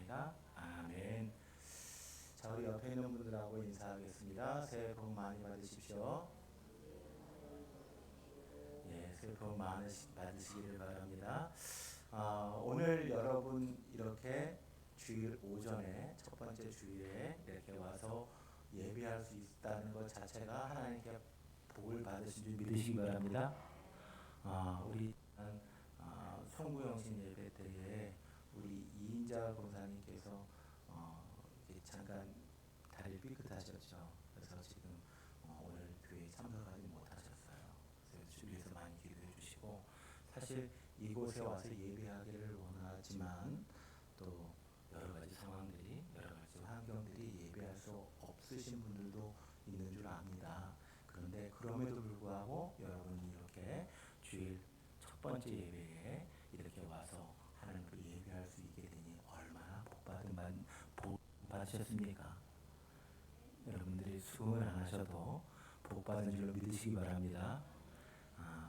바랍니다. 아멘. 자, 우리 옆에 있는 분들하고 인사하겠습니다. 새해 복 많이 받으십시오. 예, 새해 복 많이 받으시기를 바랍니다. 오늘 여러분 이렇게 주일 오전에 첫 번째 주일에 이렇게 와서 예배할 수 있다는 것 자체가 하나님께 복을 받으신 줄 믿으시기 바랍니다. 우리 송구영신 예배 때에 우리 이인자 권사님께서 잠깐 다리를 삐끗하셨죠. 그래서 지금 오늘 교회에 참석하지 못하셨어요. 그래서 주위에서 많이 기도해 주시고, 사실 이곳에 와서 예배하기를 원하지만 또 여러 가지 상황들이, 여러 가지 환경들이 예배할 수 없으신 분들도 있는 줄 압니다. 그런데 그럼에도 불구하고 여러분이 이렇게 주일 첫 번째 예배에 이렇게 와서 하나님을 예배할 수 있게 되니 얼마나 복 받으셨습니까? 여러분들이 수고를 안 하셔도 복 받은 줄로 믿으시기 바랍니다.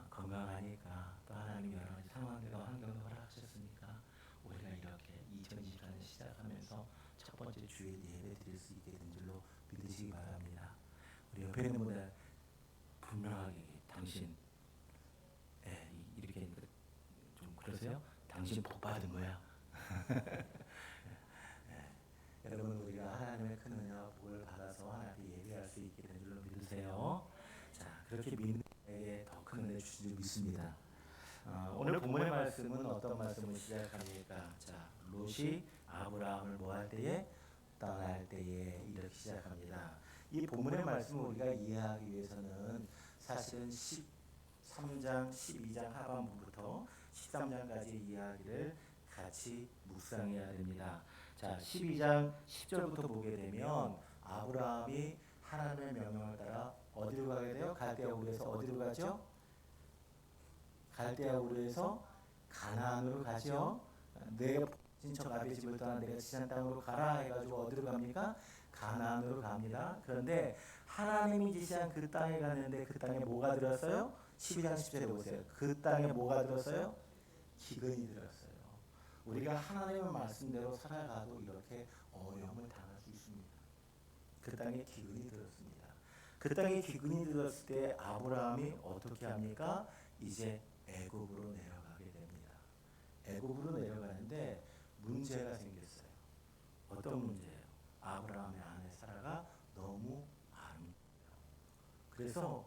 건강하니까 또 하나님 여러 가지 상황들과 환경을 허락하셨으니까 우리가 이렇게 2024년 시작하면서 첫 번째 주일 예배 드릴 수 있게 된 줄로 믿으시기 바랍니다. 우리 옆에 있는 분들 분명하게 당신 이렇게 좀 그러세요? 당신 복 받은 거야. 여러분, 우리가 하나님의 큰 은혜와 복을 받아서 하나님께 예배할 수 있게 된 줄로 믿으세요. 자, 그렇게 믿는 자에게 더 큰 은혜 주신 줄 믿습니다. 오늘 본문의 말씀은 어떤 말씀을 시작합니까? 자, 롯이 아브라함을 뭐할 때에? 떠날 때에 이렇게 시작합니다. 이 본문의 말씀을 우리가 이해하기 위해서는 사실은 13장, 12장 하반부부터 13장까지 이야기를 같이 묵상해야 됩니다. 자, 12장 10절부터 보게 되면 아브라함이 하나님의 명령을 따라 어디로 가게 돼요? 갈대아 우르에서 어디로 가죠? 갈대아 우르에서 가나안으로 가죠. 내가 친척 아비의 집을 떠나 내가 지시한 땅으로 가라 해가지고 어디로 갑니까? 가나안으로 갑니다. 그런데 하나님이 지시한 그 땅에 갔는데 그 땅에 뭐가 들었어요? 12장 10절에 보세요. 그 땅에 뭐가 들었어요? 기근이 들었어요. 우리가 하나님의 말씀대로 살아가도 이렇게 어려움을 당할 수 있습니다. 그 땅에 기근이 들었습니다. 그 땅에 기근이 들었을 때 아브라함이 어떻게 합니까? 이제 애굽으로 내려가게 됩니다. 애굽으로 내려가는데 문제가 생겼어요. 어떤 문제예요? 아브라함의 아내 사라가 너무 아름다워요. 그래서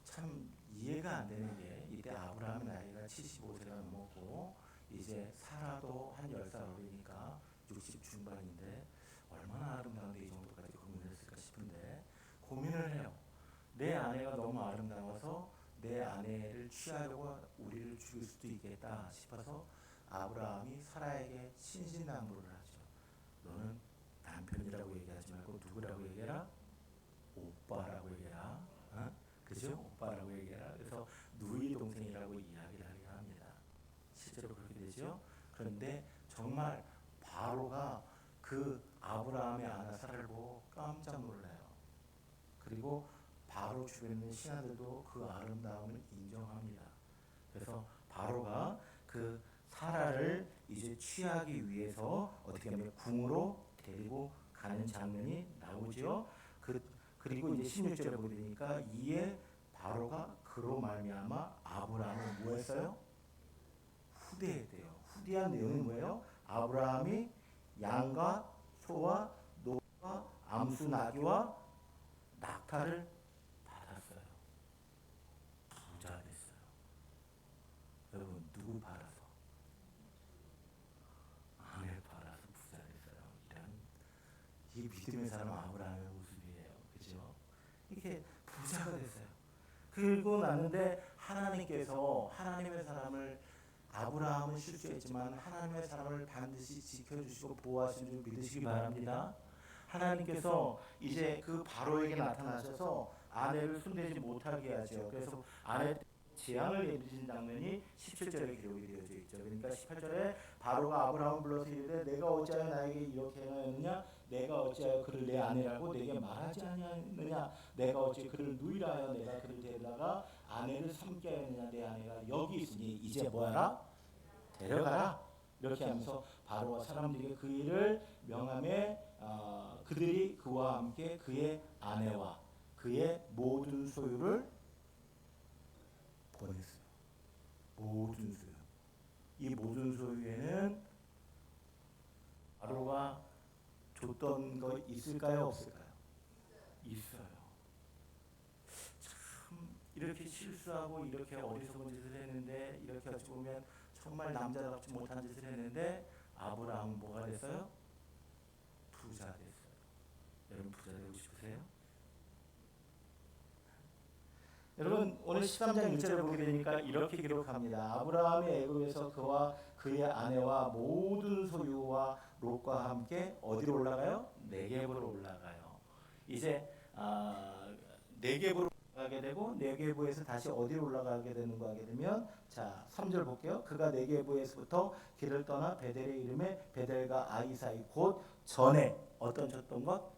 참 이해가 안 되는 게 이때 아브라함의 나이가 75세가 넘었고 이제 사라도 한 10살 어리니까 60 중반인데 얼마나 아름다운데 이 정도까지 고민을 했을까 싶은데 고민을 해요. 내 아내가 너무 아름다워서 내 아내를 취하려고 우리를 죽일 수도 있겠다 싶어서 아브라함이 사라에게 신신당부를 하죠. 너는 남편이라고 얘기하지 말고 누구라고 얘기해라? 오빠라고 얘기해라. 그죠? 오빠라고 얘기해라. 그래서 누이 동생이라고 이야기를 하게 합니다. 실제로 그렇게 되죠. 그런데 정말 바로가 그 아브라함의 아내 사라를 보고 깜짝 놀라요. 그리고 바로 주변에 있는 신하들도 그 아름다움을 인정합니다. 그래서 바로가 그 사라를 이제 취하기 위해서 어떻게 하면 궁으로 데리고 가는 장면이 나오죠. 그리고 이제 16절에 보게 되니까 이에 바로가 그로 말미암아 아브라함을 뭐 했어요? 후대했대요. 후대한 내용이 뭐예요? 아브라함이 양과 소와 노와 암수 나귀와 낙타를 받았어요. 부자 됐어요. 여러분, 누구 팔아서? 아내 팔아서 부자 됐어요. 이 믿음의 사람 아브라함의 모습이에요. 그죠? 이렇게 부자가 됐어요. 그리고 나는데 하나님께서 하나님의 사람을 아브라함은 실수했지만 하나님의 사람을 반드시 지켜주시고 보호하신 줄 믿으시기 바랍니다. 하나님께서 이제 그 바로에게 나타나셔서 아내를 손대지 못하게 하죠. 그래서 아내 재앙을 내리신 장면이 17절에 기록이 되어져 있죠. 그러니까 18절에 바로가 아브라함을 불러서 이르되 내가 어찌하여 나에게 이렇게 행하였느냐? 내가 어찌하여 그를 내 아내라고 내게 말하지 아니하느냐? 내가 어찌 그를 누이라 하여 내가 그를 데려다가 아내를 삼게 하였느냐? 내 아내가 여기 있으니 이제 뭐하라? 데려가라. 이렇게 하면서 바로가 사람들에게 그 일을 명함에 그들이 그와 함께 그의 아내와 그의 모든 소유를 보냈어요. 모든 소유. 이 모든 소유에는 바로가 줬던 거 있을까요, 없을까요? 있어요. 참 이렇게 실수하고 이렇게 어리석은 짓을 했는데 이렇게 어찌 보면 정말 남자답지 못한 짓을 했는데 아브라함은 뭐가 됐어요? 부자 됐어요. 여러분 부자 되고 싶으세요? 여러분 오늘 13장 1절을 보게 되니까 이렇게 기록합니다. 아브라함이 애굽에서 그와 그의 아내와 모든 소유와 롯과 함께 어디로 올라가요? 네겝으로 올라가요. 이제 네겝으로 올라가게 되고 네겝에서 다시 어디로 올라가게 되는 거 하게 되면 자 3절 볼게요. 그가 네겝에서부터 길을 떠나 베델의 이름에 베델과 아이 사이 곧 전에 어떤 쳤던 것?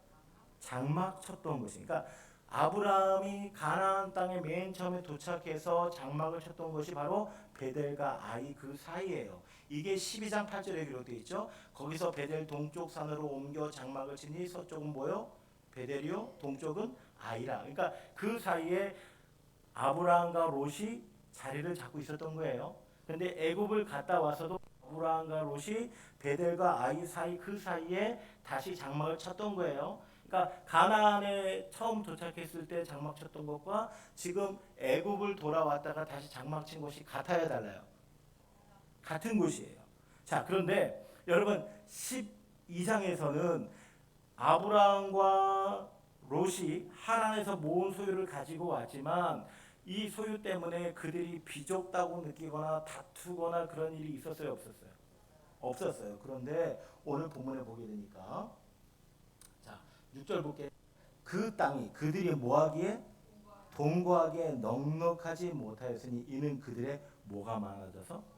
장막 쳤던 곳이. 그러니까 아브라함이 가나안 땅에 맨 처음에 도착해서 장막을 쳤던 것이 바로 베델과 아이 그 사이예요. 이게 12장 8절에 기록되어 있죠. 거기서 베델 동쪽 산으로 옮겨 장막을 치니 서쪽은 뭐요? 베델이요. 동쪽은 아이라. 그러니까 그 사이에 아브라함과 롯이 자리를 잡고 있었던 거예요. 그런데 애굽을 갔다 와서도 아브라함과 롯이 베델과 아이 사이 그 사이에 다시 장막을 쳤던 거예요. 그러니까 가나안에 처음 도착했을 때 장막 쳤던 것과 지금 애굽을 돌아왔다가 다시 장막 친 곳이 같아야 달라요. 같은 곳이에요. 자, 그런데 여러분 12장에서는 아브라함과 롯이 하란에서 모은 소유를 가지고 왔지만 이 소유 때문에 그들이 비좁다고 느끼거나 다투거나 그런 일이 있었어요, 없었어요? 없었어요. 그런데 오늘 본문에 보게 되니까 자, 6절 볼게요. 그 땅이 그들이 뭐하기에 동거하기에 넉넉하지 못하였으니 이는 그들의 뭐가 많아져서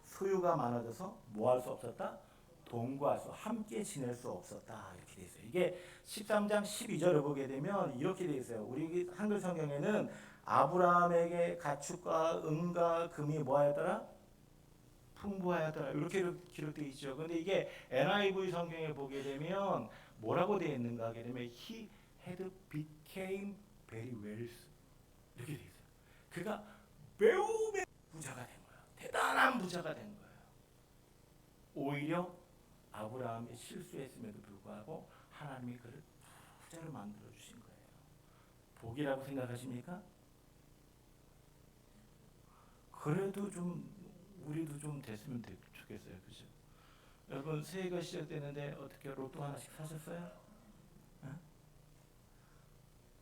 소유가 많아져서 뭐 할 수 없었다? 동거할 수 함께 지낼 수 없었다 이렇게 돼 있어요. 이게 13장 12절을 보게 되면 이렇게 돼 있어요. 우리 한글 성경에는 아브라함에게 가축과 은과 금이 뭐하였더라? 풍부하였더라 이렇게 기록되어 있죠. 그런데 이게 NIV 성경에 보게 되면 뭐라고 되어 있는가 하게 되면 He had became very wealthy 이렇게 되어 있어요. 그가 매우 부자가 된 거예요. 대단한 부자가 된 거예요. 오히려 아브라함이 실수했음에도 불구하고 하나님이 그를 부자로 만들어 주신 거예요. 복이라고 생각하십니까? 그래도 좀 우리도 좀 됐으면 좋겠어요, 그죠? 여러분 새해가 시작되는데 어떻게 로또 하나씩 사셨어요? 네?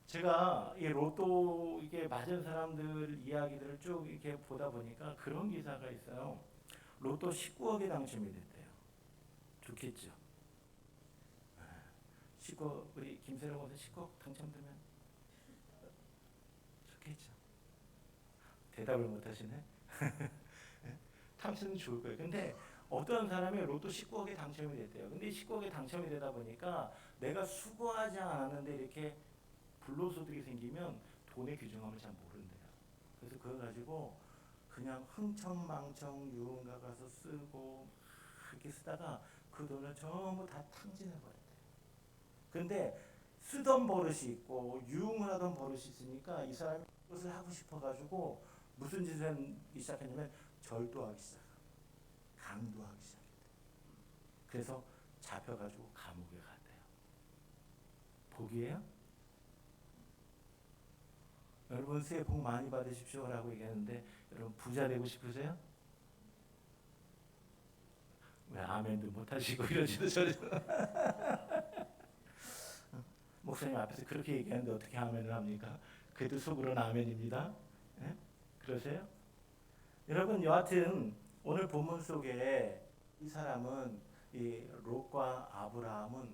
제가 이 로또 이게 맞은 사람들 이야기들을 쭉 이렇게 보다 보니까 그런 기사가 있어요. 로또 19억에 당첨이 됐대요. 좋겠죠? 19억 우리 김세령 원사 19억 당첨되면 좋겠죠? 대답을 못 하시네. 탐스는 좋을 거예요. 근데 어떤 사람이 로또 19억에 당첨이 됐대요. 근데 19억에 당첨이 되다 보니까 내가 수고하지 않았는데 이렇게 불로소득이 생기면 돈의 규정함을 잘 모른대요. 그래서 그거 가지고 그냥 흥청망청 유흥가 가서 쓰고 그렇게 쓰다가 그 돈을 전부 다 탕진해 버렸대요. 근데 쓰던 버릇이 있고 유흥을 하던 버릇이 있으니까 이 사람이 그것을 하고 싶어 가지고 무슨 짓을 하기 시작했냐면 절도하기 시작해요. 강도하기 시작했대요. 그래서 잡혀가지고 감옥에 갔대요. 복이에요? 여러분 새해 복 많이 받으십시오라고 얘기하는데 여러분 부자 되고 싶으세요? 왜 아멘도 못하시고 이러시는 소리 목사님 앞에서 그렇게 얘기하는데 어떻게 아멘을 합니까? 그래도 속으로는 아멘입니다. 예? 그러세요? 여러분 여하튼 오늘 본문 속에 이 사람은 이 롯과 아브라함은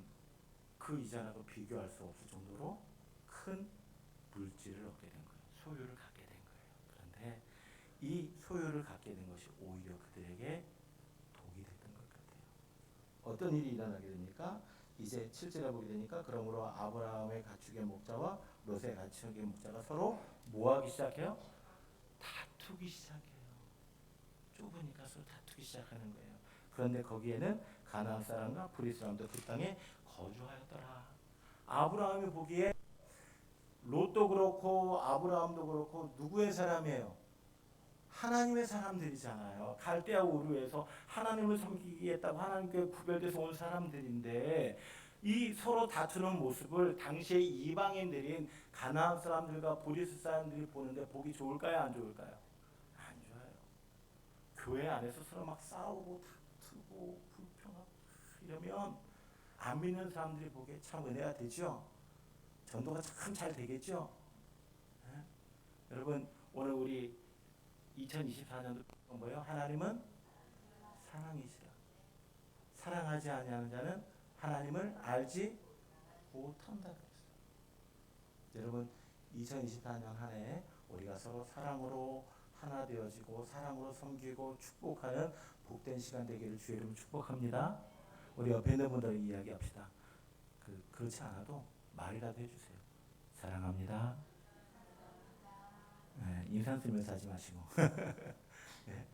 그 이전하고 비교할 수 없을 정도로 큰 물질을 얻게 된 거예요. 소유를 갖게 된 거예요. 그런데 이 소유를 갖게 된 것이 오히려 그들에게 독이 됐던 것 같아요. 어떤 일이 일어나게 됩니까? 이제 7절에 보게 되니까 그러므로 아브라함의 가축의 목자와 롯의 가축의 목자가 서로 뭐하기 시작해요? 다투기 시작해요. 좁으니까 서로 다투기 시작하는 거예요. 그런데 거기에는 가나안 사람과 브리스 사람도 그 땅에 거주하였더라. 아브라함이 보기에 롯도 그렇고 아브라함도 그렇고 누구의 사람이에요? 하나님의 사람들이잖아요. 갈대아 우르에서 하나님을 섬기겠다고 하나님께 구별돼서 온 사람들인데 이 서로 다투는 모습을 당시의 이방인들인 가나안 사람들과 브리스 사람들이 보는데 보기 좋을까요? 안 좋을까요? 안 좋아요. 교회 안에서 서로 막 싸우고 다투고 불평하고 이러면 안 믿는 사람들이 보기에 참 은혜가 되죠. 전도가 참 잘 되겠죠. 네? 여러분 오늘 우리 2024년도 뭐예요? 하나님은 사랑이시라. 사랑하지 아니하는 자는 하나님을 알지 못한다 그랬어요. 여러분 2024년 한 해 우리가 서로 사랑으로 하나 되어지고 사랑으로 섬기고 축복하는 복된 시간 되기를 주의 이름으로 축복합니다. 우리 옆에 있는 분들 이야기합시다. 그렇지 않아도 말이라도 해주세요. 사랑합니다. 네, 인상 쓰면서 하지 마시고. 네.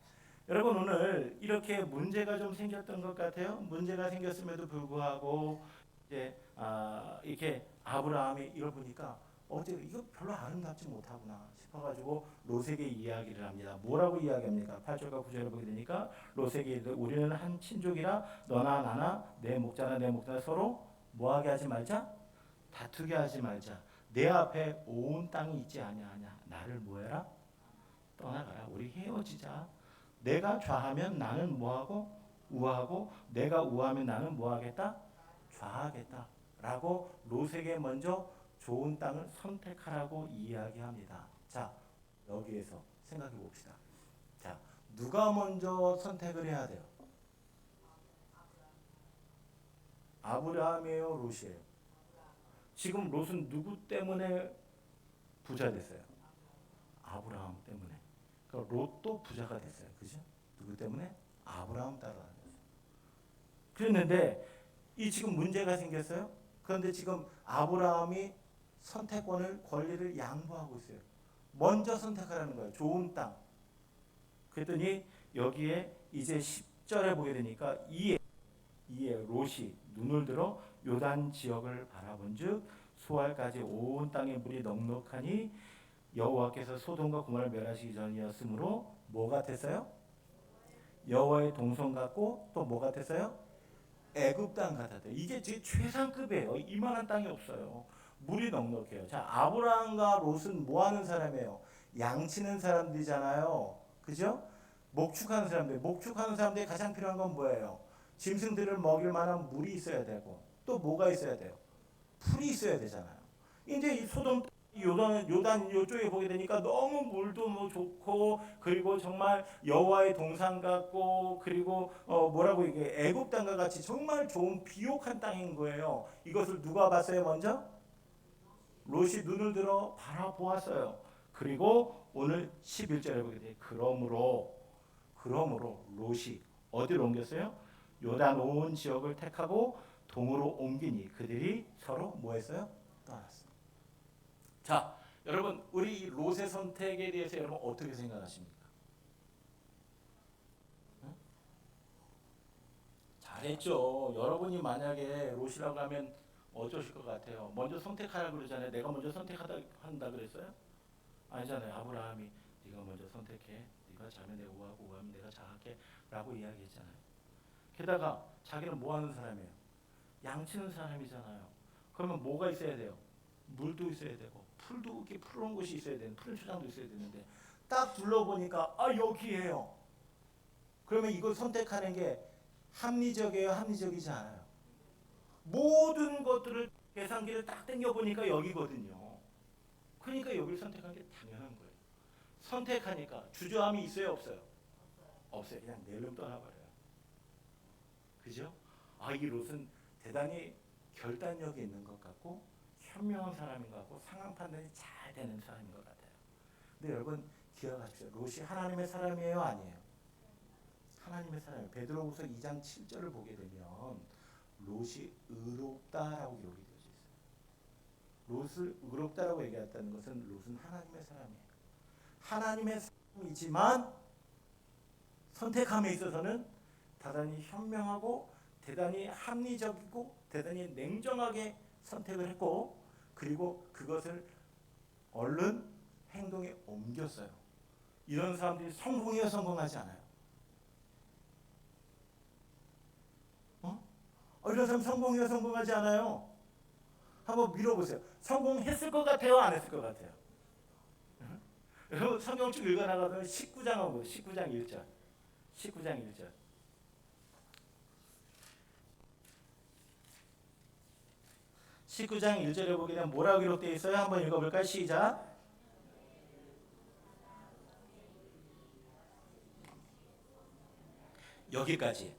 여러분 오늘 이렇게 문제가 좀 생겼던 것 같아요. 문제가 생겼음에도 불구하고 이제 이렇게 아브라함이 이걸 보니까 어제 이거 별로 아름답지 못하구나 싶어가지고 롯에게 이야기를 합니다. 뭐라고 이야기합니까? 8절과 9절을 보게 되니까 롯에게 우리는 한 친족이라 너나 나나 내 목자나 내 목자나 서로 뭐하게 하지 말자? 다투게 하지 말자. 내 앞에 온 땅이 있지 아니하냐. 나를 뭐해라? 떠나가라. 우리 헤어지자. 내가 좌하면 나는 뭐하고? 우하고 내가 우하면 나는 뭐하겠다? 좌하겠다. 라고 롯에게 먼저 좋은 땅을 선택하라고 이야기합니다. 자, 여기에서 생각해 봅시다. 자, 누가 먼저 선택을 해야 돼요? 아브라함이에요, 롯이에요? 지금 롯은 누구 때문에 부자 됐어요? 아브라함 때문에. 그러니까 롯도 부자가 됐어요. 그죠? 누구 때문에? 아브라함 따라가는 거죠. 그랬는데 이 지금 문제가 생겼어요. 그런데 지금 아브라함이 선택권을 권리를 양보하고 있어요. 먼저 선택하라는 거예요. 좋은 땅. 그랬더니 여기에 이제 10절에 보게 되니까 이에 롯이 눈을 들어 요단 지역을 바라본즉 수알까지 온 땅의 물이 넉넉하니 여호와께서 소돔과 고모라를 멸하시기 전이었으므로 뭐 같았어요? 여호와의 동성 같고 또 뭐 같았어요? 애굽 땅 같았대요. 이게 제 최상급이에요. 이만한 땅이 없어요. 물이 넉넉해요. 자, 아브라함과 롯은 뭐 하는 사람이에요? 양치는 사람들이잖아요. 그죠? 목축하는 사람들. 목축하는 사람들이 가장 필요한 건 뭐예요? 짐승들을 먹일 만한 물이 있어야 되고 또 뭐가 있어야 돼요? 풀이 있어야 되잖아요. 이제 이 소돔 요단 요쪽에 보게 되니까 너무 물도 뭐 좋고 그리고 정말 여호와의 동산 같고 그리고 뭐라고 이게 애굽 땅과 같이 정말 좋은 비옥한 땅인 거예요. 이것을 누가 봤어요 먼저? 롯이 눈을 들어 바라보았어요. 그리고 오늘 11절에 보게 돼. 그러므로 롯이 어디로 옮겼어요? 요단 온 지역을 택하고 동으로 옮기니 그들이 서로 뭐 했어요? 떠났어요. 자, 여러분 우리 이 롯의 선택에 대해서 여러분 어떻게 생각하십니까? 응? 잘했죠. 여러분이 만약에 롯이라고 하면 어쩌실 것 같아요? 먼저 선택하라 그러잖아요. 내가 먼저 한다 그랬어요? 아니잖아요. 아브라함이 네가 먼저 선택해. 네가 자면 내가 우하고 우하면 내가 자할게 라고 이야기했잖아요. 게다가 자기는 뭐 하는 사람이에요? 양치는 사람이잖아요. 그러면 뭐가 있어야 돼요? 물도 있어야 되고 풀도 이렇게 푸른 곳이 있어야 되는 푸른 초장도 있어야 되는데 딱 둘러보니까 여기에요. 그러면 이걸 선택하는 게 합리적이에요? 합리적이지 않아요? 모든 것들을 계산기를 딱 당겨보니까 여기거든요. 그러니까 여기를 선택한 게 당연한 거예요. 선택하니까 주저함이 있어요? 없어요? 없어요. 그냥 내름 떠나버려요. 그죠? 이 롯은 대단히 결단력이 있는 것 같고 현명한 사람인 것 같고 상황 판단이 잘 되는 사람인 것 같아요. 근데 여러분 기억하십시오. 롯이 하나님의 사람이에요? 아니에요? 하나님의 사람이에요. 베드로후서 2장 7절을 보게 되면 롯이 의롭다라고 기록이 되어 있어요. 롯을 의롭다라고 얘기했다는 것은 롯은 하나님의 사람이에요. 하나님의 사람이지만 선택함에 있어서는 대단히 현명하고 대단히 합리적이고 대단히 냉정하게 선택을 했고, 그리고 그것을 얼른 행동에 옮겼어요. 이런 사람들이 성공해요, 성공하지 않아요? 이런 사람 성공해요, 성공하지 않아요? 한번 밀어보세요. 성공했을 것 같아요, 안 했을 것 같아요? 여러분 성경 쭉 읽어나가면 19장하고 19장 1절 19장 1절 19장 1절에 보게 되면 뭐라고 기록되어 있어요? 한번 읽어볼까요? 시작. 여기까지.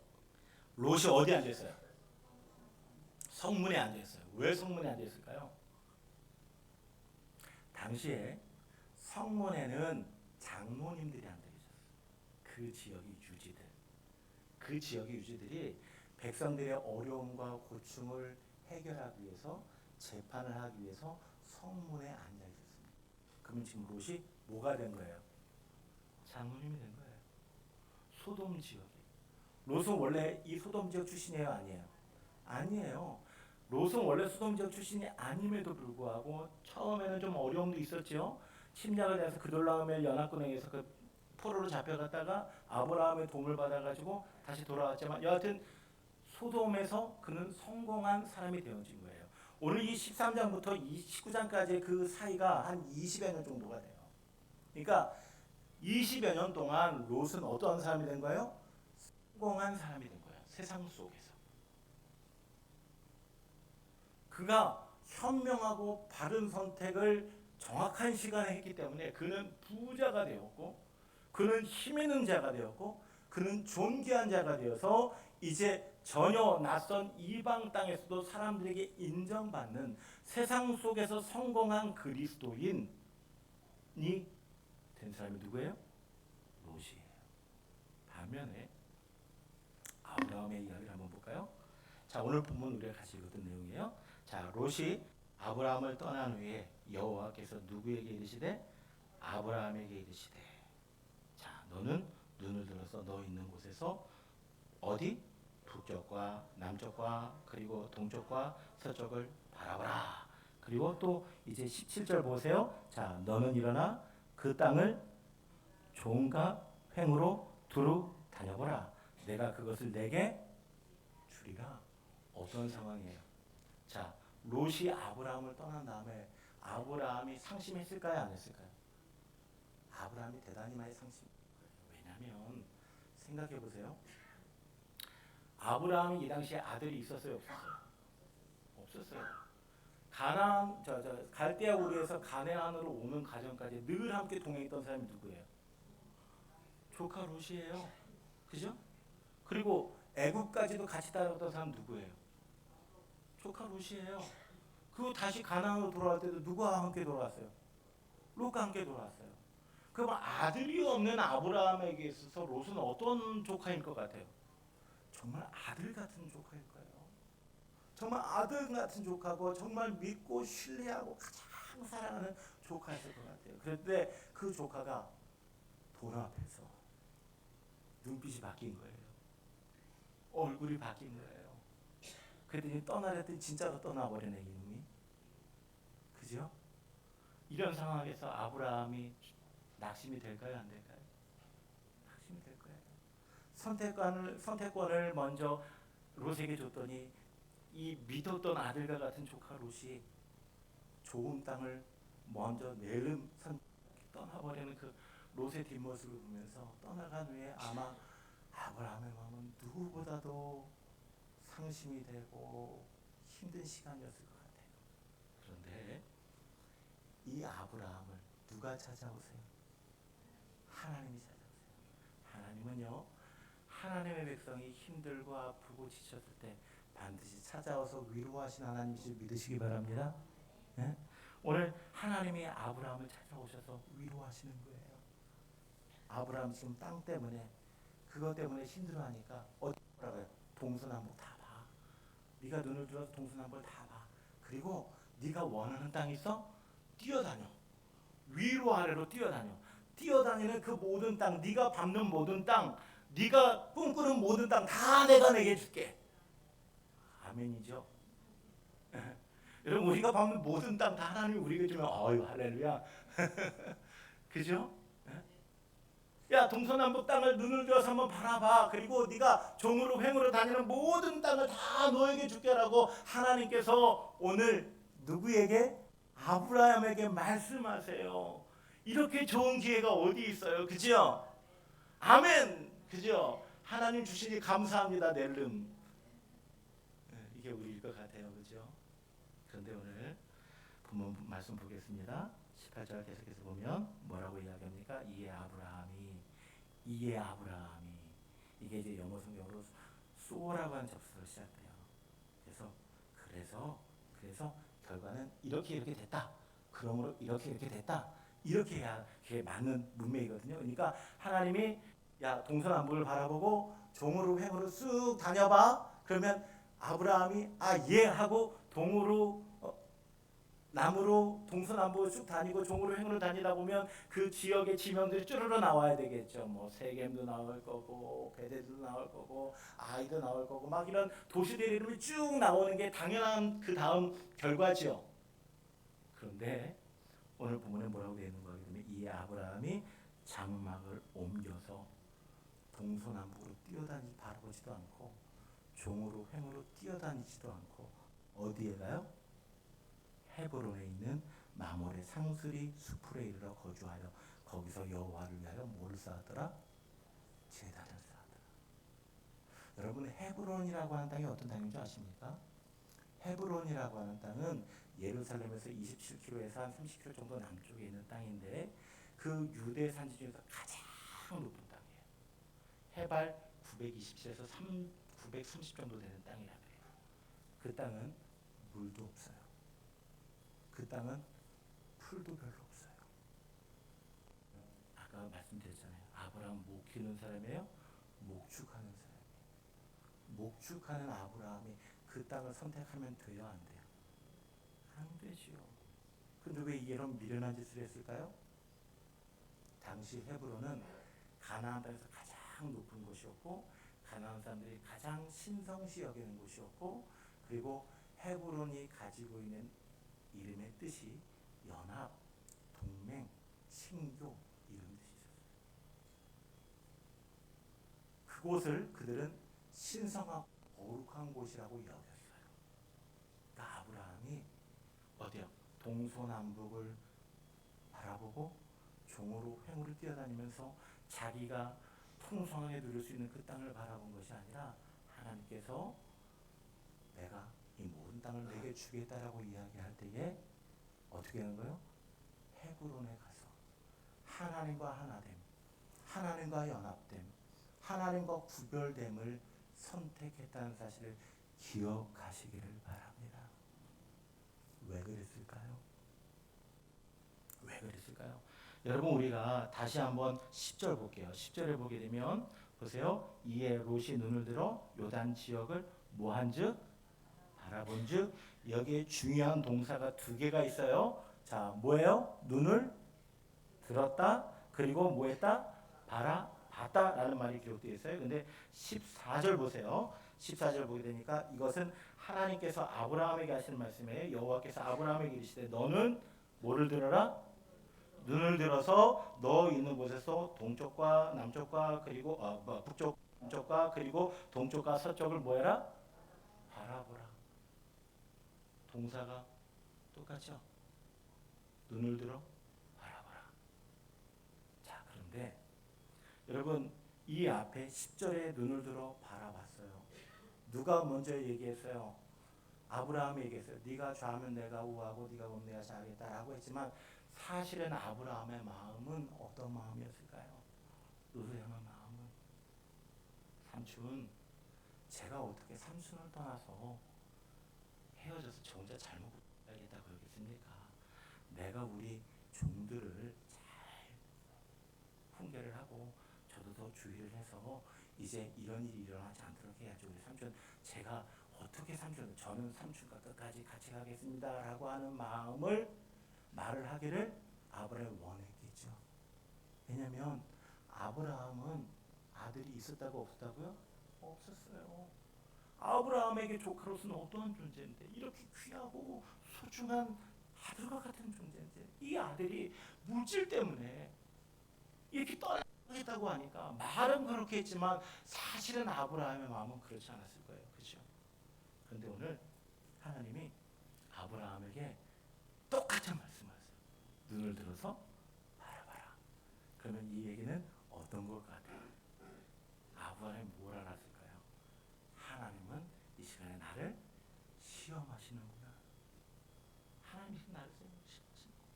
롯이 어디 앉아있어요? 성문에 앉아있어요. 왜 성문에 앉아있을까요? 당시에 성문에는 장로님들이 앉아 계셨어요. 그 지역의 유지들. 그 지역의 유지들이 백성들의 어려움과 고충을 해결하기 위해서, 재판을 하기 위해서 성문에 앉아 있었습니다. 그럼 지금 롯이 뭐가 된 거예요? 장로님이 된 거예요. 소돔 지역이. 롯은 원래 이 소돔 지역 출신이에요, 아니에요? 아니에요. 롯은 원래 소돔 지역 출신이 아님에도 불구하고 처음에는 좀 어려움도 있었죠. 침략을 해서 그돌라오멜 연합군에 의해서 그 포로로 잡혀갔다가 아브라함의 도움을 받아가지고 다시 돌아왔지만, 여하튼 소돔에서 그는 성공한 사람이 되어진 거예요. 오늘 이 13장부터 이 19장까지의 그 사이가 한 20여 년 정도가 돼요. 그러니까 20여 년 동안 롯은 어떤 사람이 된 거예요? 성공한 사람이 된 거예요. 세상 속에서. 그가 현명하고 바른 선택을 정확한 시간에 했기 때문에 그는 부자가 되었고, 그는 힘 있는 자가 되었고, 그는 존귀한 자가 되어서 이제 전혀 낯선 이방 땅에서도 사람들에게 인정받는 세상 속에서 성공한 그리스도인이 된 사람이 누구예요? 롯이에요. 반면에 아브라함의 이야기를 한번 볼까요? 자, 오늘 본문 우리가 같이 읽었던 내용이에요. 자, 롯이 아브라함을 떠난 후에 여호와께서 누구에게 이르시되? 아브라함에게 이르시되, 자, 너는 눈을 들어서 너 있는 곳에서 어디? 북쪽과 남쪽과 그리고 동쪽과 서쪽을 바라보라. 그리고 또 이제 17절 보세요. 자, 너는 일어나 그 땅을 종과 횡으로 두루 다녀보라. 내가 그것을 내게 주리라. 어떤 상황이에요? 자, 롯이 아브라함을 떠난 다음에 아브라함이 상심했을까요, 안 했을까요? 아브라함이 대단히 많이 상심했어요. 왜냐하면 생각해 보세요. 아브라함이 이 당시에 아들이 있었어요, 없었어요? 없었어요. 가나안, 갈대아 우르에서 가나안으로 오는 과정까지 늘 함께 동행했던 사람이 누구예요? 조카 롯이에요. 그죠? 그리고 애굽까지도 같이 따라갔던 사람 누구예요? 조카 롯이에요. 그리고 다시 가나안으로 돌아올 때도 누구와 함께 돌아왔어요? 롯과 함께 돌아왔어요. 그럼 아들이 없는 아브라함에게 있어서 롯은 어떤 조카일 것 같아요? 정말 아들 같은 조카일 거예요. 정말 아들 같은 조카고, 정말 믿고 신뢰하고 가장 사랑하는 조카였을 것 같아요. 그런데 그 조카가 돈 앞에서 눈빛이 바뀐 거예요. 얼굴이 바뀐 거예요. 그랬더니 떠나랬더니 진짜로 떠나버리네, 이놈이. 그죠? 이런 상황에서 아브라함이 낙심이 될까요, 안 될까요? 낙심이 될 거예요. 선택권을 먼저 롯에게 줬더니 이 믿었던 아들과 같은 조카 롯이 좋은 땅을 먼저 내름 떠나버리는 그 롯의 뒷모습을 보면서 떠나간 후에 아마 아브라함의 마음은 누구보다도 상심이 되고 힘든 시간이었을 것 같아요. 그런데 이 아브라함을 누가 찾아오세요? 하나님이 찾아오세요. 하나님은요, 하나님의 백성이 힘들고 아프고 지쳤을 때 반드시 찾아와서 위로하신 하나님인 줄 믿으시기 바랍니다. 네? 오늘 하나님이 아브라함을 찾아오셔서 위로하시는 거예요. 아브라함 지금 땅 때문에, 그것 때문에 힘들어하니까 어디 보라고요? 동서남북 다 봐. 네가 눈을 들어서 동서남북을 다 봐. 그리고 네가 원하는 땅 있어? 뛰어다녀. 위로 아래로 뛰어다녀. 뛰어다니는 그 모든 땅, 네가 밟는 모든 땅, 네가 꿈꾸는 모든 땅 다 내가 내게 줄게. 아멘이죠. 여러분 우리가 받는 모든 땅 다 하나님이 우리에게 주면 어유 할렐루야. 그죠? 야 동서남북 땅을 눈을 들어서 한번 바라봐. 그리고 네가 종으로 횡으로 다니는 모든 땅을 다 너에게 줄게라고 하나님께서 오늘 누구에게? 아브라함에게 말씀하세요. 이렇게 좋은 기회가 어디 있어요? 그죠? 아멘. 그죠? 하나님 주시니 감사합니다. 낼름. 이게 우리일 것 같아요. 그죠? 그런데 오늘 본문 말씀 보겠습니다. 18절 계속해서 보면 뭐라고 이야기합니까? 이에 아브라함이 이게 이제 영어 성경으로 소라고 하는 접수로 시작돼요. 그래서 결과는 이렇게 됐다. 그러므로 이렇게 됐다. 이렇게 해야 그게 맞는 문맥이거든요. 그러니까 하나님이 야 동서남북을 바라보고 종으로 횡으로 쑥 다녀봐. 그러면 아브라함이 예 하고 동으로 남으로 동서남북을 쭉 다니고 종으로 횡으로 다니다 보면 그 지역의 지명들이 쭈르르 나와야 되겠죠. 뭐 세겜도 나올 거고 베델도 나올 거고 아이도 나올 거고 막 이런 도시들 이름이 쭉 나오는 게 당연한 그 다음 결과죠. 그런데 오늘 본문에 뭐라고 되어 있는 거예요? 이 아브라함이 장막을 옮겨서 동서남북으로 뛰어다니지 바라보지도 않고 종으로 횡으로 뛰어다니지도 않고 어디에 가요? 헤브론에 있는 마몰의 상수리 수풀에 이르러 거주하여 거기서 여호와를 위하여 뭘 쌓았더라? 제단을 쌓았더라. 여러분 헤브론이라고 하는 땅이 어떤 땅인 줄 아십니까? 헤브론이라고 하는 땅은 예루살렘에서 27km에서 한 30km 정도 남쪽에 있는 땅인데 그 유대 산지 중에서 가장 높은 땅이에요. 해발 927에서 930 정도 되는 땅이라 그래요. 그 땅은 물도 없어요. 그 땅은 풀도 별로 없어요. 아까 말씀드렸잖아요. 아브라함 목 기는 사람이에요. 목축하는 사람이에요. 목축하는 아브라함이 그 땅을 선택하면 돼요, 안 돼요? 안 되지요. 근데 왜 이런 미련한 짓을 했을까요? 당시 헤브론은 가나안 땅에서 가장 높은 곳이었고 가나안 사람들이 가장 신성시 여기는 곳이었고 그리고 헤브론이 가지고 있는 이름의 뜻이 연합, 동맹, 친교 이런 뜻이 있었어요. 그곳을 그들은 신성하고 거룩한 곳이라고 여겼어요. 그러니까 아브라함이 어디요? 동서남북을 바라보고 종으로 횡으로 뛰어다니면서 자기가 풍성하게 누릴 수 있는 그 땅을 바라본 것이 아니라 하나님께서 내가 이 모든 땅을 내게 주겠다라고 이야기할 때에 어떻게 하는 거예요? 헤브론에 가서 하나님과 하나됨, 하나님과 연합됨, 하나님과 구별됨을 선택했다는 사실을 기억하시기를 바랍니다. 왜 그랬을까요? 왜 그랬을까요? 여러분 우리가 다시 한번 10절 볼게요. 10절에 보게 되면 보세요. 이에 롯이 눈을 들어 요단 지역을 뭐한즉 바라본즉 여기에 중요한 동사가 두 개가 있어요. 자, 뭐예요? 눈을 들었다. 그리고 뭐했다? 바라봤다라는 말이 기록되어 있어요. 근데 14절 보세요. 14절 보게 되니까 이것은 하나님께서 아브라함에게 하시는 말씀이에요. 여호와께서 아브라함에게 이르시되 너는 뭐를 들어라? 눈을 들어서 너 있는 곳에서 동쪽과 남쪽과 그리고 북쪽 남쪽과 그리고 동쪽과 서쪽을 뭐해라? 바라보라. 동사가 똑같죠? 눈을 들어 바라보라. 자, 그런데 여러분 이 앞에 10절에 눈을 들어 바라봤어요. 누가 먼저 얘기했어요? 아브라함이 얘기했어요. 네가 좌하면 내가 우하고 네가 보면 내가 좌하겠다라고 했지만 사실은 아브라함의 마음은 어떤 마음이었을까요? 롯을 향한 마음은 삼촌 제가 어떻게 삼촌을 떠나서 헤어져서 저 혼자 잘못 살겠다 그러겠습니까? 내가 우리 종들을 잘 훈계를 하고 저도 더 주의를 해서 이제 이런 일이 일어나지 않도록 해야죠. 우리 삼촌 제가 어떻게 저는 삼촌과 끝까지 같이 가겠습니다라고 하는 말을 하기를 아브라함이 원했겠죠. 왜냐하면 아브라함은 아들이 있었다고 없었다고요? 없었어요. 아브라함에게 조카로서는 어떠한 존재인데, 이렇게 귀하고 소중한 아들과 같은 존재인데, 이 아들이 물질 때문에 이렇게 떠나겠다고 하니까 말은 그렇게 했지만 사실은 아브라함의 마음은 그렇지 않았을 거예요. 그렇죠? 그런데 오늘 하나님이 아브라함에게 똑같은 말씀하세요. 눈을 들어서 바라봐라. 그러면 이 얘기는 어떤 것 같아요? 아브라함이 뭘 알았을까요? 하나님은 이 시간에 나를 시험하시는구나. 하나님이 나를 시험하시는 거야.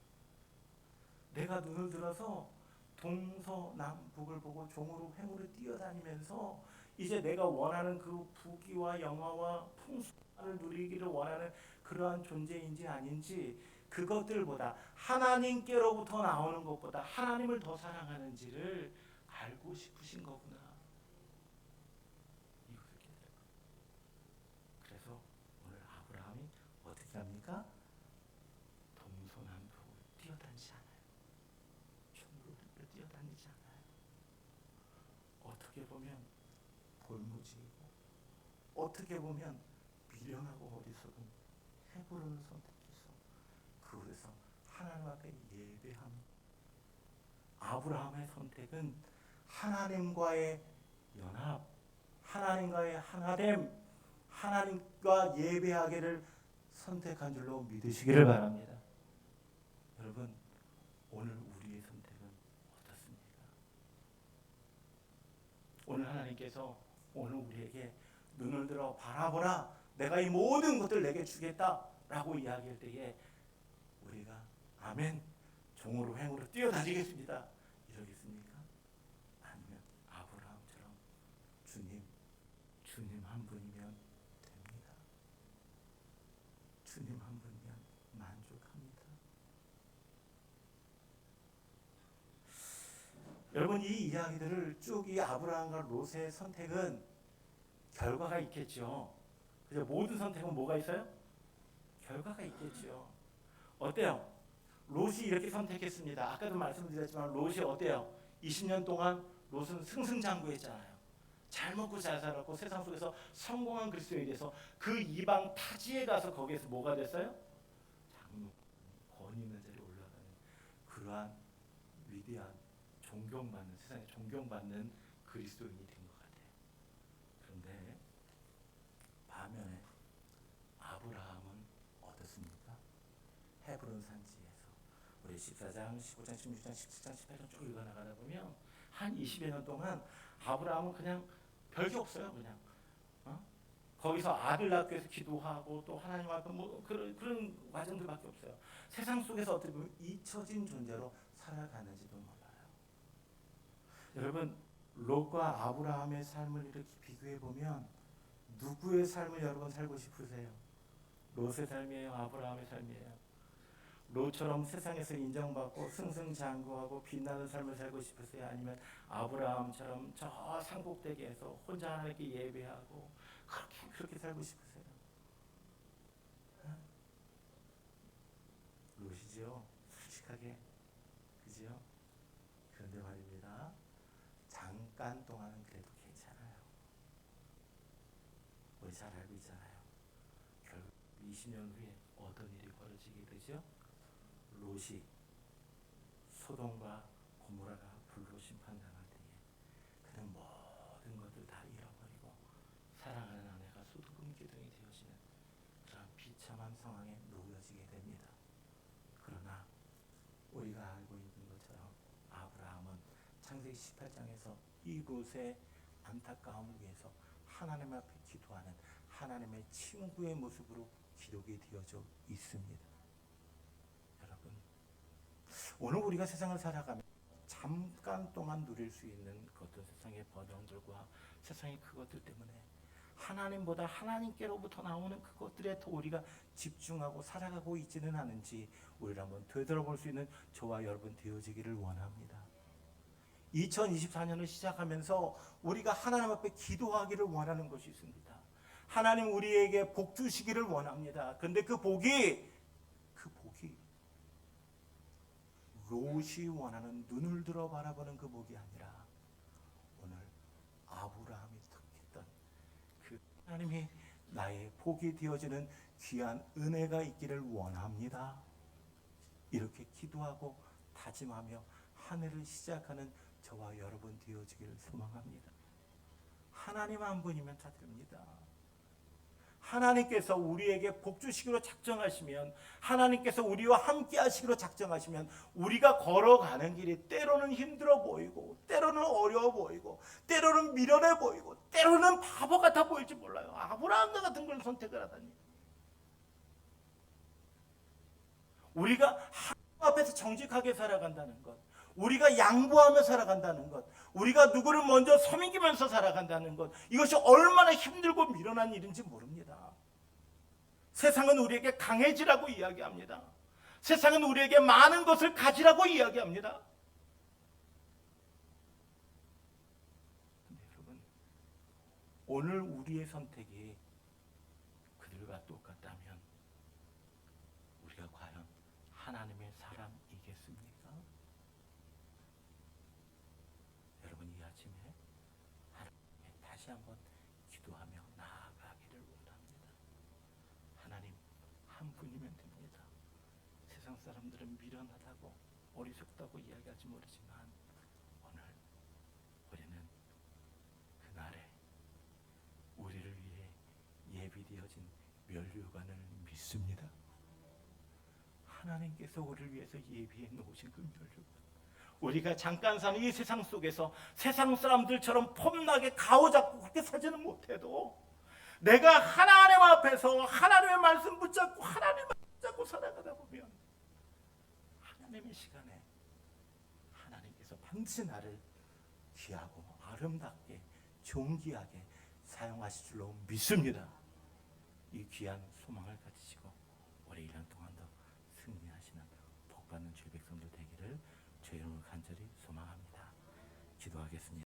내가 눈을 들어서 동서남북을 보고 종으로 횡으로 뛰어다니면서 이제 내가 원하는 그 부귀와 영화와 풍수를 누리기를 원하는 그러한 존재인지 아닌지, 그것들보다 하나님께로부터 나오는 것보다 하나님을 더 사랑하는지를 알고 싶으신 거구나. 이것을 깨달은 거예요. 그래서 오늘 아브라함이 어떻게 합니까? 동서남북을 뛰어다니지 않아요. 종으로 뛰어다니지 않아요. 어떻게 보면 볼모지이고, 어떻게 보면 미련하고 어리석은 헤브론을 선택해서 그곳에서 하나님 앞에 예배합니다. 아브라함의 선택은 하나님과의 연합, 하나님과의 하나됨, 하나님과 예배하기를 선택한 줄로 믿으시기를 바랍니다. 여러분, 오늘 우리의 선택은 어떻습니까? 오늘 하나님께서 오늘 우리에게 눈을 들어 바라보라, 내가 이 모든 것들 내게 주겠다라고 이야기할 때에 우리가 아멘, 종으로 횡으로 뛰어다니겠습니다, 이러겠습니까? 아니면 아브라함처럼 주님 한 분이면 됩니다. 주님 한 분이면 만족합니다. 여러분, 이 이야기들을 쭉 이 아브라함과 롯의 선택은 결과가 있겠죠. 그래서 모든 선택은 뭐가 있어요? 결과가 있겠죠. 어때요? 롯이 이렇게 선택했습니다. 아까도 말씀드렸지만 롯이 어때요? 20년 동안 롯은 승승장구했잖아요. 잘 먹고 잘 살았고 세상 속에서 성공한 그리스도인이 돼서 그 이방 타지에 가서 거기에서 뭐가 됐어요? 장로, 권위 있는 자리에 올라가는 그러한 위대한 존경받는, 세상에 존경받는 그리스도인이 된 것 같아요. 그런데 반면에 아브라함은 어떻습니까? 헤브론 산지에서 우리 14장, 15장, 16장, 17장, 18장 쭉 읽어나가다 보면 한 20여 년 동안 아브라함은 그냥 별게 없어요. 그냥 거기서 아들 낳기 위해서 기도하고 또 하나님 앞에 뭐 그런 과정들밖에 없어요. 세상 속에서 어떻게 보면 잊혀진 존재로 살아가는지도 몰라요. 여러분, 롯과 아브라함의 삶을 이렇게 비교해 보면 누구의 삶을 여러분 살고 싶으세요? 롯의 삶이에요? 아브라함의 삶이에요? 롯처럼 세상에서 인정받고 승승장구하고 빛나는 삶을 살고 싶으세요? 아니면 아브라함처럼 저 산꼭대기에서 혼자 하나님께 예배하고 그렇게 살고 싶으세요? 롯이죠. 솔직하게, 그죠? 그런데 말입니다, 잠깐 동안은 그래도 괜찮아요. 우리 잘 알고 있잖아요. 결국 20년 후에 어떤 일이 벌어지게 되죠? 롯이 소돔과 고모라가 불로 심판당할 때에 그는 모든 것을 다 잃어버리고 사랑하는 아내가 소금 기둥이 되어지는 그런 비참한 상황에 놓여지게 됩니다. 그러나 우리가 알고 있는 것처럼 아브라함은 창세기 18장에서 이곳의 안타까움 위에서 하나님 앞에 기도하는 하나님의 친구의 모습으로 기록이 되어져 있습니다. 여러분, 오늘 우리가 세상을 살아가면 잠깐 동안 누릴 수 있는 어떤 세상의 번영들과 세상의 그것들 때문에 하나님보다 하나님께로부터 나오는 그것들에 더 우리가 집중하고 살아가고 있지는 않은지 우리를 한번 되돌아볼 수 있는 저와 여러분 되어지기를 원합니다. 2024년을 시작하면서 우리가 하나님 앞에 기도하기를 원하는 것이 있습니다. 하나님 우리에게 복 주시기를 원합니다. 그런데 그 복이 롯이 원하는 눈을 들어 바라보는 그 복이 아니라 오늘 아브라함이 택했던 그 하나님이 나의 복이 되어지는 귀한 은혜가 있기를 원합니다. 이렇게 기도하고 다짐하며 한 해를 시작하는 저와 여러분 되어지기를 소망합니다. 하나님 한 분이면 다 됩니다. 하나님께서 우리에게 복 주시기로 작정하시면, 하나님께서 우리와 함께 하시기로 작정하시면, 우리가 걸어가는 길이 때로는 힘들어 보이고, 때로는 어려워 보이고, 때로는 미련해 보이고, 때로는 바보 같아 보일지 몰라요. 아브라함과 같은 걸 선택을 하다니. 우리가 하나님 앞에서 정직하게 살아간다는 것, 우리가 양보하며 살아간다는 것, 우리가 누구를 먼저 섬기면서 살아간다는 것, 이것이 얼마나 힘들고 미련한 일인지 모릅니다. 세상은 우리에게 강해지라고 이야기합니다. 세상은 우리에게 많은 것을 가지라고 이야기합니다. 근데 여러분, 오늘 우리의 선택이 그들과 똑같다면 우리가 과연 하나님의 사람이겠습니까? 여러분, 이 아침에 하나님께 다시 한번 기도하며 나아가기를 원합니다. 하나님 한 분이면 됩니다. 세상 사람들은 미련하다고 어리석다고 이야기할지 모르지만 오늘 우리는 그날에 우리를 위해 예비되어진 면류관을 믿습니다. 하나님께서 우리를 위해서 예비해 놓으신 그 면류관, 우리가 잠깐 사는 이 세상 속에서 세상 사람들처럼 폼나게 가오잡고 그렇게 살지는 못해도 내가 하나님 앞에서 하나님의 말씀 붙잡고 하나님을 붙잡고 살아가다 보면 하나님의 시간에 하나님께서 반드시 나를 귀하고 아름답게 존귀하게 사용하실 줄로 믿습니다. 이 귀한 소망을 가지시고 올해 1년 동안도 승리하시는 복받는 주의 백성들 되기를 주의 이름으로 간절히 소망합니다. 기도하겠습니다.